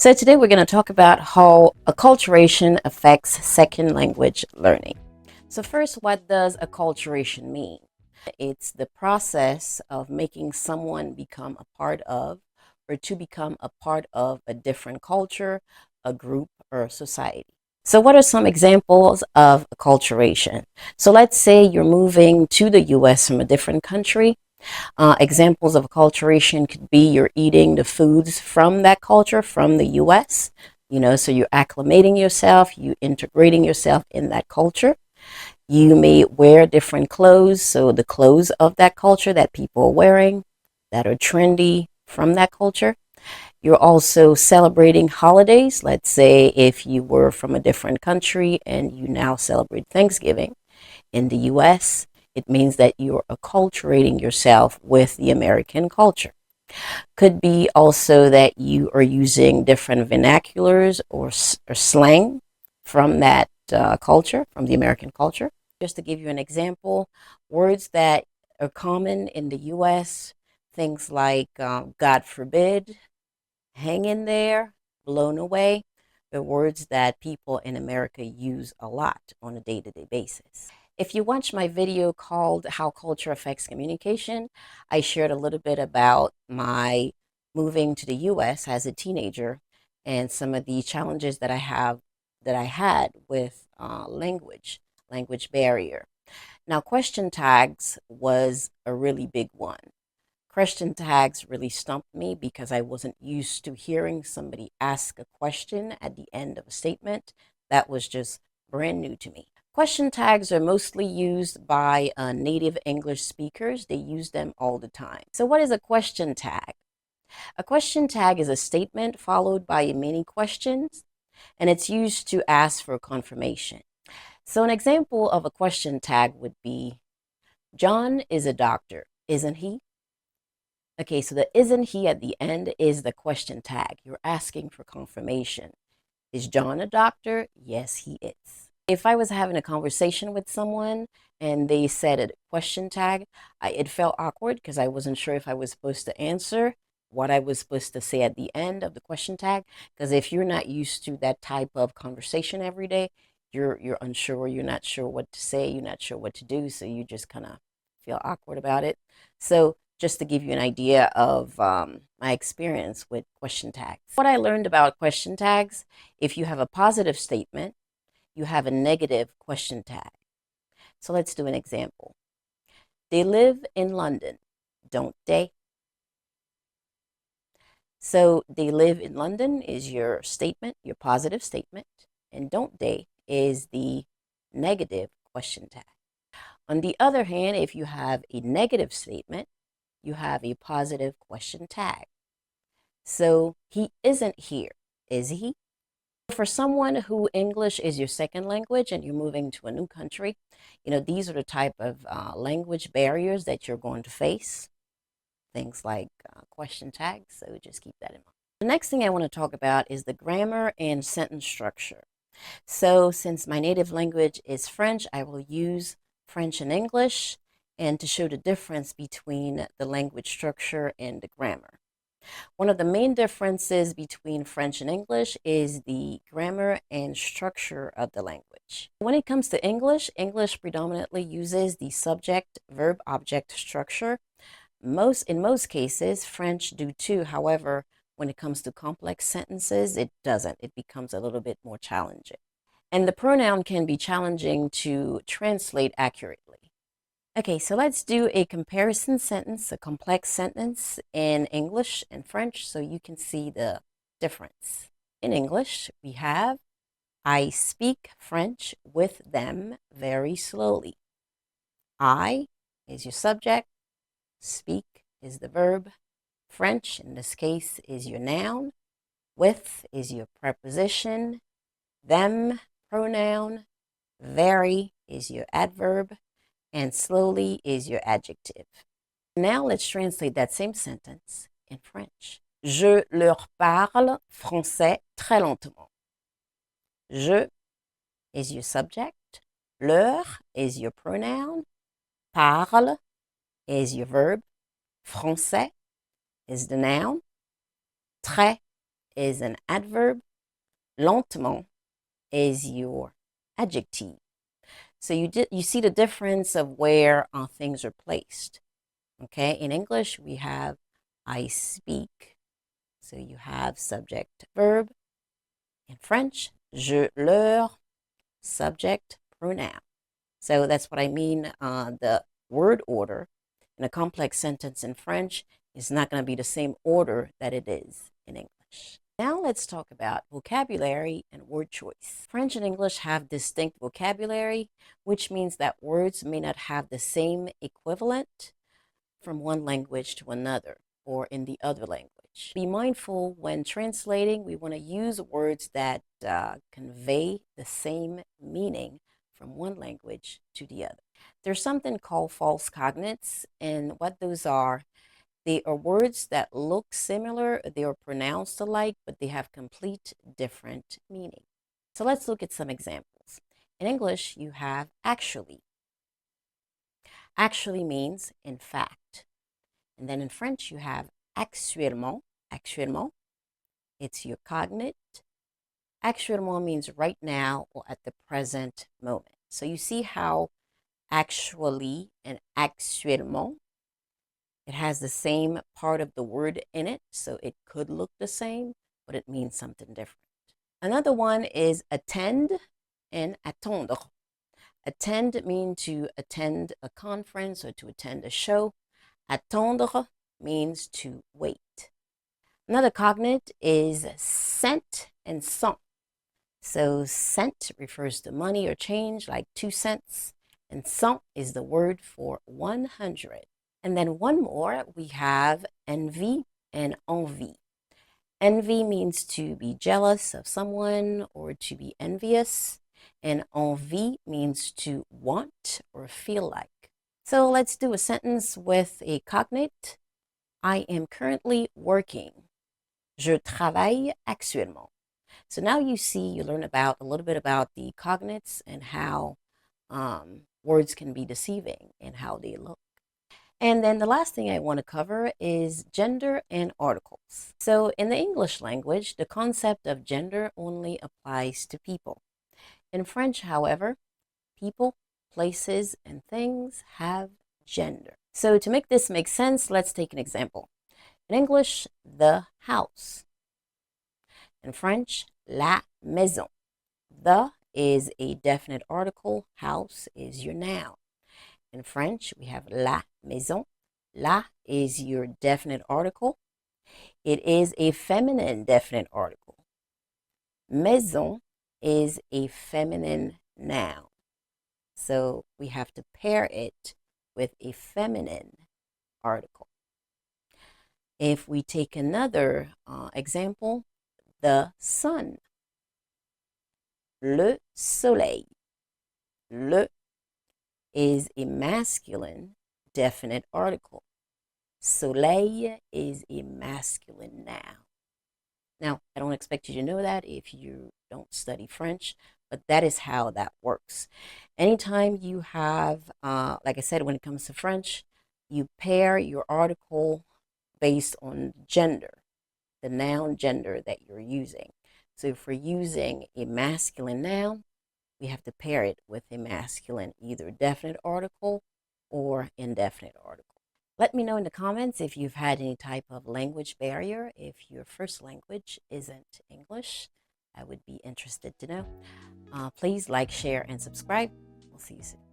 So today we're going to talk about how acculturation affects second language learning. So first, what does acculturation mean? It's the process of making someone become a part of or to become a part of a different culture, a group, or a society. So what are some examples of acculturation? So let's say you're moving to the US from a different country. Examples of acculturation could be you're eating the foods from that culture, from the US, so you're acclimating yourself, you integrating yourself in that culture. You may wear different clothes, so the clothes of that culture that people are wearing that are trendy from that culture. You're also celebrating holidays. Let's say if you were from a different country and you now celebrate Thanksgiving in the US, it means that you're acculturating yourself with the American culture. Could be also that you are using different vernaculars or slang from that culture, from the American culture. Just to give you an example, words that are common in the US, things like God forbid, hang in there, blown away, are words that people in America use a lot on a day-to-day basis. If you watch my video called How Culture Affects Communication, I shared a little bit about my moving to the US as a teenager and some of the challenges that I had with language barrier. Now, question tags was a really big one. Question tags really stumped me because I wasn't used to hearing somebody ask a question at the end of a statement. That was just brand new to me. Question tags are mostly used by native English speakers. They use them all the time. So what is a question tag? A question tag is a statement followed by many questions, and it's used to ask for confirmation. So an example of a question tag would be, John is a doctor, isn't he? Okay, so the isn't he at the end is the question tag. You're asking for confirmation. Is John a doctor? Yes, he is. If I was having a conversation with someone and they said a question tag, it felt awkward because I wasn't sure if I was supposed to answer what I was supposed to say at the end of the question tag. Because if you're not used to that type of conversation every day, you're unsure, you're not sure what to say, you're not sure what to do, so you just kind of feel awkward about it. So just to give you an idea of my experience with question tags. What I learned about question tags, if you have a positive statement, you have a negative question tag. So let's do an example. They live in London, don't they? So they live in London is your statement, your positive statement, and don't they is the negative question tag. On the other hand, if you have a negative statement, you have a positive question tag. So he isn't here, is he? For someone who English is your second language and you're moving to a new country, these are the type of language barriers that you're going to face. Things like question tags, so just keep that in mind. The next thing I want to talk about is the grammar and sentence structure. So since my native language is French, I will use French and English and to show the difference between the language structure and the grammar. One of the main differences between French and English is the grammar and structure of the language. When it comes to English, English predominantly uses the subject, verb, object structure. In most cases, French do too. However, when it comes to complex sentences, it doesn't. It becomes a little bit more challenging. And the pronoun can be challenging to translate accurately. Okay, so let's do a comparison sentence, a complex sentence in English and French so you can see the difference. In English, we have, I speak French with them very slowly. I is your subject, speak is the verb, French in this case is your noun, with is your preposition, them pronoun, very is your adverb, and slowly is your adjective. Now let's translate that same sentence in French. Je leur parle français très lentement. Je is your subject, leur is your pronoun, parle is your verb, français is the noun, très is an adverb. Lentement is your adjective. So you see the difference of where things are placed. Okay, in English we have I speak. So you have subject, verb. In French, je leur, subject, pronoun. So that's what I mean. The word order in a complex sentence in French is not going to be the same order that it is in English. Now let's talk about vocabulary and word choice. French and English have distinct vocabulary, which means that words may not have the same equivalent from one language to another or in the other language. Be mindful when translating, we want to use words that convey the same meaning from one language to the other. There's something called false cognates, and what those are, they are words that look similar, they are pronounced alike, but they have complete different meaning. So let's look at some examples. In English, you have actually. Actually means in fact. And then in French, you have actuellement. Actuellement, it's your cognate. Actuellement means right now or at the present moment. So you see how actually and actuellement, it has the same part of the word in it. So it could look the same, but it means something different. Another one is attend and attendre. Attend means to attend a conference or to attend a show. Attendre means to wait. Another cognate is cent and cent. So cent refers to money or change, like 2 cents, and cent is the word for 100. And then one more, we have envie and envie. Envy means to be jealous of someone or to be envious, and envie means to want or feel like. So let's do a sentence with a cognate. I am currently working. Je travaille actuellement. So now you learn about a little bit about the cognates and how words can be deceiving and how they look. And then the last thing I want to cover is gender and articles. So in the English language, the concept of gender only applies to people. In French, however, people, places, and things have gender. So to make this make sense, let's take an example. In English, the house. In French, la maison. The is a definite article. House is your noun. In French, we have la maison. La is your definite article. It is a feminine definite article. Maison is a feminine noun. So we have to pair it with a feminine article. If we take another example, the sun. Le soleil. Le is a masculine definite article. Soleil is a masculine noun. Now, I don't expect you to know that if you don't study French, but that is how that works. Anytime you have, like I said, when it comes to French, you pair your article based on gender, the noun gender that you're using. So if we're using a masculine noun, we have to pair it with a masculine, either definite article or indefinite article. Let me know in the comments if you've had any type of language barrier. If your first language isn't English, I would be interested to know. Please like, share, and subscribe. We'll see you soon.